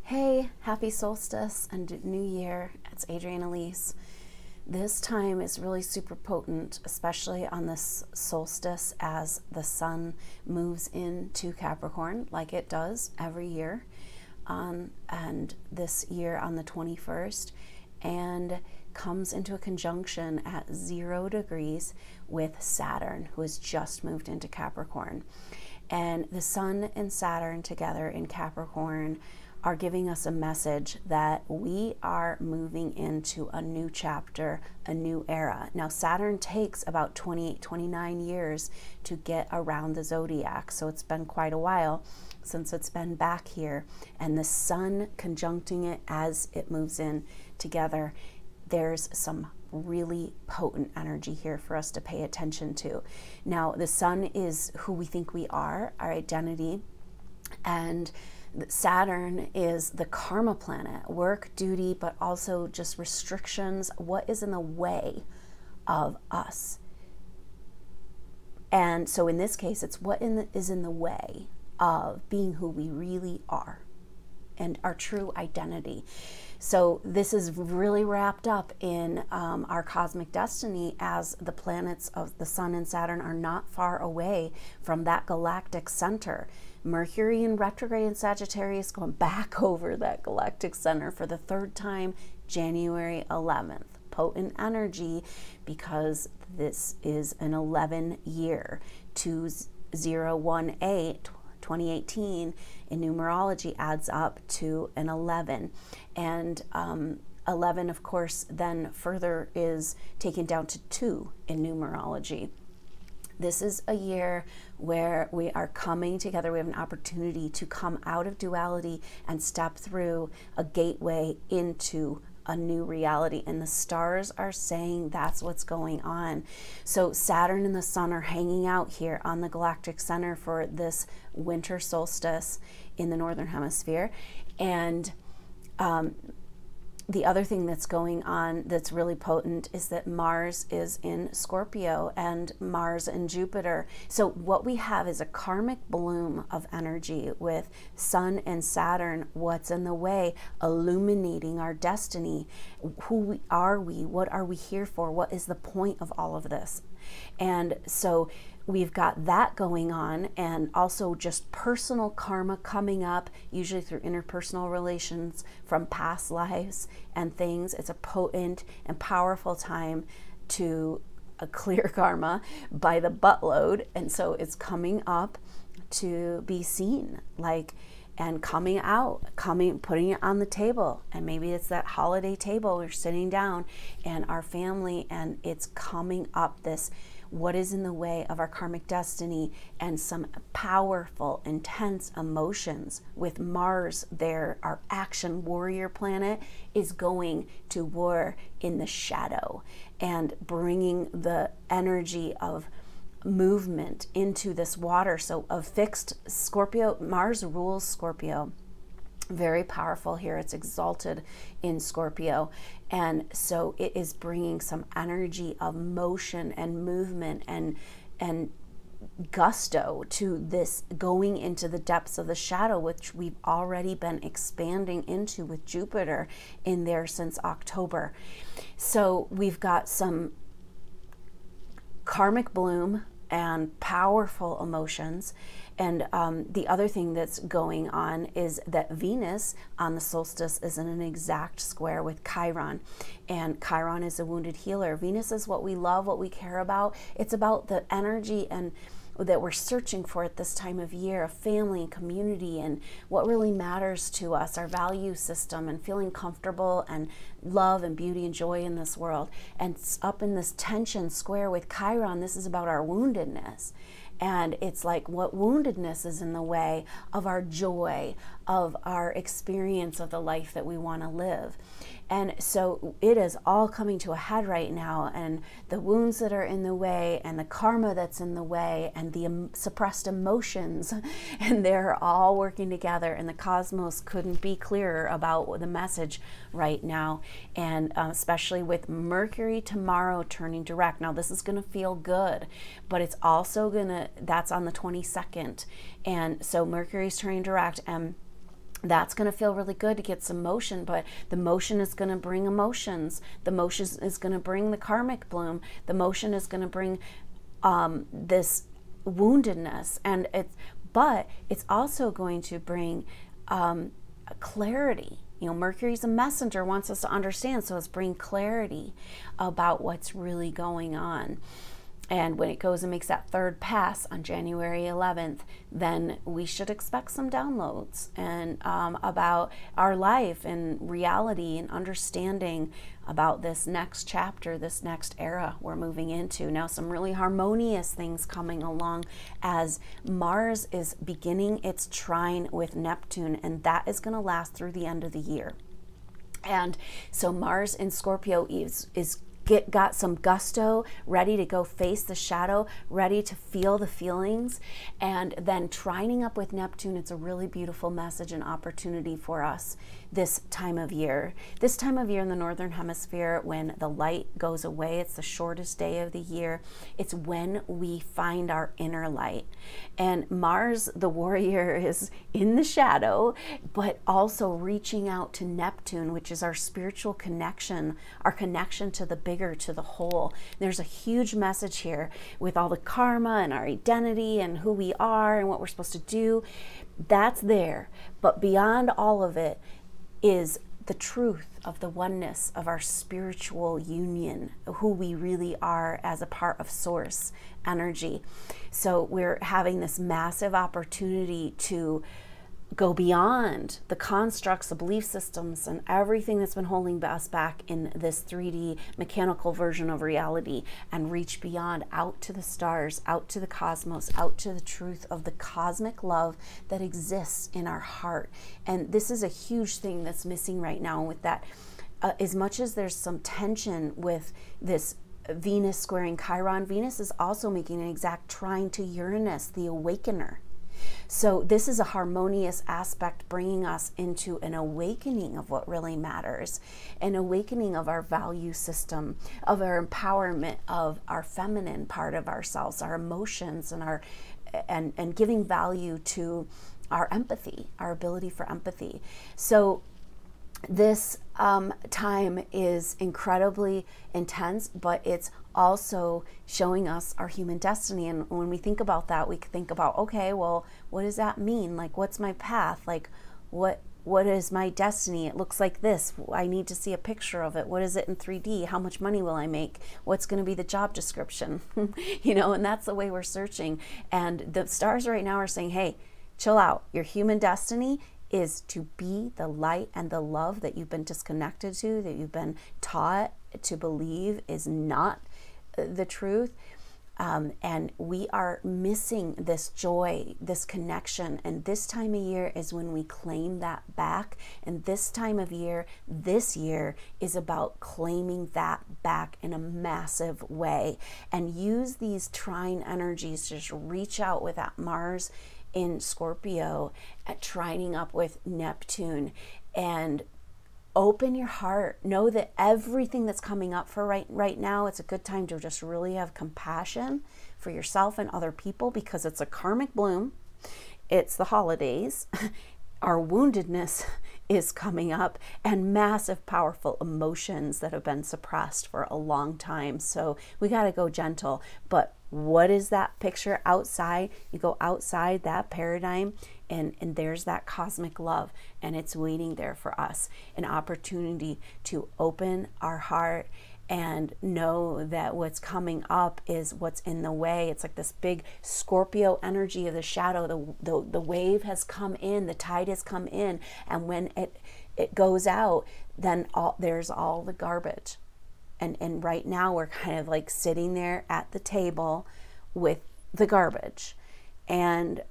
Hey, happy solstice and new year. It's Adrienne Elise. This time is really super potent, especially on this solstice as the sun moves into Capricorn like it does every year. And this year on the 21st, and comes into a conjunction at 0 degrees with Saturn, who has just moved into Capricorn. And the Sun and Saturn together in Capricorn are giving us a message that we are moving into a new chapter, a new era. Now, Saturn takes about 28, 29 years to get around the zodiac, so it's been quite a while since it's been back here. And the sun conjuncting it as it moves in together, there's some really potent energy here for us to pay attention to. Now, the sun is who we think we are, our identity, and Saturn is the karma planet, work, duty, but also just restrictions, what is in the way of us. And so in this case, it's what is in the way of being who we really are and our true identity. So this is really wrapped up in our cosmic destiny, as the planets of the Sun and Saturn are not far away from that galactic center. Mercury in retrograde in Sagittarius going back over that galactic center for the third time, January 11th. Potent energy, because this is an 11 year, 2018, 2018 in numerology adds up to an 11. And 11, of course, then further is taken down to 2 in numerology. This is a year where we are coming together. We have an opportunity to come out of duality and step through a gateway into a new reality, and the stars are saying that's what's going on. So Saturn and the sun are hanging out here on the Galactic Center for this winter solstice in the northern hemisphere. And the other thing that's going on that's really potent is that Mars is in Scorpio and Mars in Jupiter. So what we have is a karmic bloom of energy with Sun and Saturn, what's in the way, illuminating our destiny. Who are we? What are we here for? What is the point of all of this? And so we've got that going on, and also just personal karma coming up, usually through interpersonal relations from past lives and things. It's a potent and powerful time to clear karma by the buttload, and so it's coming up to be seen, like, and coming out, putting it on the table. And maybe it's that holiday table, we're sitting down and our family, and it's coming up, this what is in the way of our karmic destiny, and some powerful, intense emotions. With Mars there, our action warrior planet is going to war in the shadow and bringing the energy of movement into this water. So a fixed Scorpio, Mars rules Scorpio. Very powerful here. It's exalted in Scorpio, and so it is bringing some energy of motion and movement and gusto to this, going into the depths of the shadow, which we've already been expanding into with Jupiter in there since October. So we've got some karmic bloom and powerful emotions. And the other thing that's going on is that Venus on the solstice is in an exact square with Chiron, and Chiron is a wounded healer. Venus is what we love, what we care about. It's about the energy and that we're searching for at this time of year, of family and community, and what really matters to us, our value system, and feeling comfortable and love and beauty and joy in this world. And up in this tension square with Chiron, this is about our woundedness. And it's like, what woundedness is in the way of our joy, of our experience of the life that we want to live. And so it is all coming to a head right now, and the wounds that are in the way, and the karma that's in the way, and the suppressed emotions, and they're all working together, and the cosmos couldn't be clearer about the message right now. And especially with Mercury tomorrow turning direct. Now this is going to feel good, but it's also gonna, that's on the 22nd, and so Mercury's turning direct, and That's going to feel really good to get some motion, but the motion is going to bring emotions. The motion is going to bring the karmic bloom. The motion is going to bring this woundedness, and but it's also going to bring clarity. You know, Mercury's a messenger, wants us to understand, so it's bringing clarity about what's really going on. And when it goes and makes that third pass on January 11th, then we should expect some downloads and about our life and reality and understanding about this next chapter, this next era we're moving into. Now, some really harmonious things coming along as Mars is beginning its trine with Neptune, and that is going to last through the end of the year. And so Mars in Scorpio is got some gusto, ready to go face the shadow, ready to feel the feelings. And then trining up with Neptune, it's a really beautiful message and opportunity for us this time of year. This time of year in the Northern Hemisphere, when the light goes away, it's the shortest day of the year. It's when we find our inner light. And Mars, the warrior, is in the shadow, but also reaching out to Neptune, which is our spiritual connection, our connection to the bigger, to the whole. There's a huge message here with all the karma and our identity and who we are and what we're supposed to do. That's there. But beyond all of it is the truth of the oneness of our spiritual union, who we really are as a part of source energy. So we're having this massive opportunity to go beyond the constructs, the belief systems, and everything that's been holding us back in this 3D mechanical version of reality, and reach beyond, out to the stars, out to the cosmos, out to the truth of the cosmic love that exists in our heart. And this is a huge thing that's missing right now with that. As much as there's some tension with this Venus squaring Chiron, Venus is also making an exact trine to Uranus, the awakener. So this is a harmonious aspect, bringing us into an awakening of what really matters, an awakening of our value system, of our empowerment of our feminine part of ourselves, our emotions, and our and giving value to our empathy, our ability for empathy. So this time is incredibly intense, but it's also showing us our human destiny. And when we think about that, we think about, okay, well, what does that mean? Like, what's my path? Like, what is my destiny? It looks like this. I need to see a picture of it. What is it in 3D? How much money will I make? What's going to be the job description? You know, and that's the way we're searching. And the stars right now are saying, hey, chill out. Your human destiny is to be the light and the love that you've been disconnected to, that you've been taught to believe is not the truth. And we are missing this joy, this connection. And this time of year is when we claim that back. And this time of year, this year, is about claiming that back in a massive way. And use these trine energies to just reach out with that Mars in Scorpio at trining up with Neptune, and open your heart. Know that everything that's coming up for right now, it's a good time to just really have compassion for yourself and other people, because it's a karmic bloom. It's the holidays. Our woundedness is coming up, and massive, powerful emotions that have been suppressed for a long time. So we got to go gentle. But what is that picture outside? You go outside that paradigm, and there's that cosmic love, and it's waiting there for us. An opportunity to open our heart and know that what's coming up is what's in the way. It's like this big Scorpio energy of the shadow. The wave has come in, the tide has come in, and when it goes out, then there's all the garbage. And right now we're kind of like sitting there at the table with the garbage. And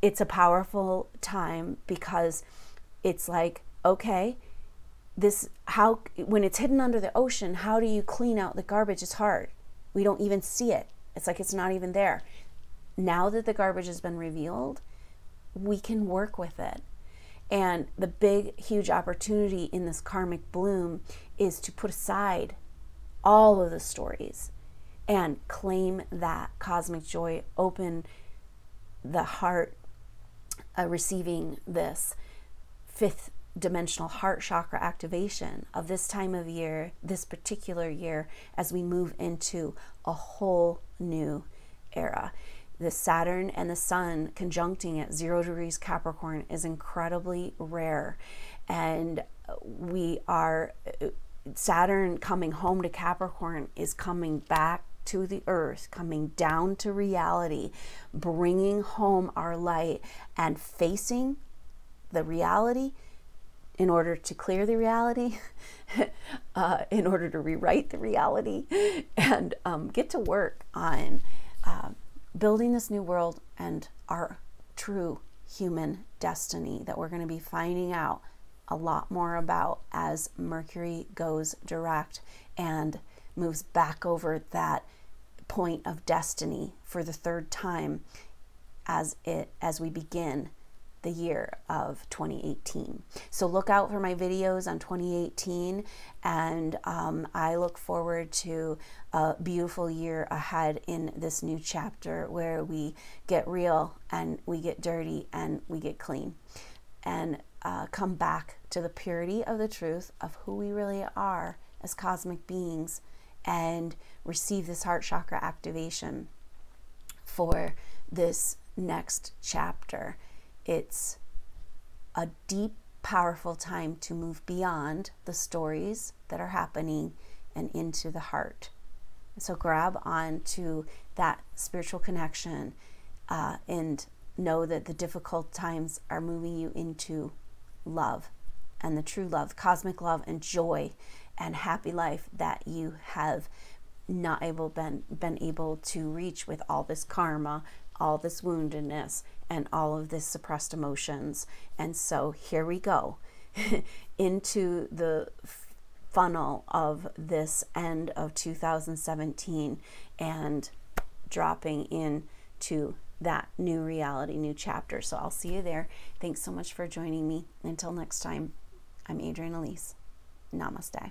it's a powerful time, because it's like, okay, when it's hidden under the ocean, how do you clean out the garbage? It's hard. We don't even see it. It's like it's not even there. Now that the garbage has been revealed, we can work with it. And the big, huge opportunity in this karmic bloom is to put aside all of the stories and claim that cosmic joy, open the heart, receiving this fifth dimensional heart chakra activation of this time of year, this particular year, as we move into a whole new era. The Saturn and the Sun conjuncting at 0 degrees Capricorn is incredibly rare. And Saturn coming home to Capricorn is coming back to the earth, coming down to reality, bringing home our light and facing the reality in order to clear the reality, in order to rewrite the reality, and get to work on building this new world and our true human destiny that we're going to be finding out a lot more about as Mercury goes direct and moves back over that point of destiny for the third time as we begin the year of 2018. So look out for my videos on 2018, and I look forward to a beautiful year ahead in this new chapter where we get real and we get dirty and we get clean and come back to the purity of the truth of who we really are as cosmic beings and receive this heart chakra activation for this next chapter. It's a deep, powerful time to move beyond the stories that are happening and into the heart. So grab on to that spiritual connection and know that the difficult times are moving you into love and the true love, cosmic love and joy and happy life that you have not been able to reach with all this karma, all this woundedness, and all of this suppressed emotions. And so here we go into the funnel of this end of 2017 and dropping into that new reality, new chapter. So I'll see you there. Thanks so much for joining me. Until next time, I'm Adrienne Elise. Namaste.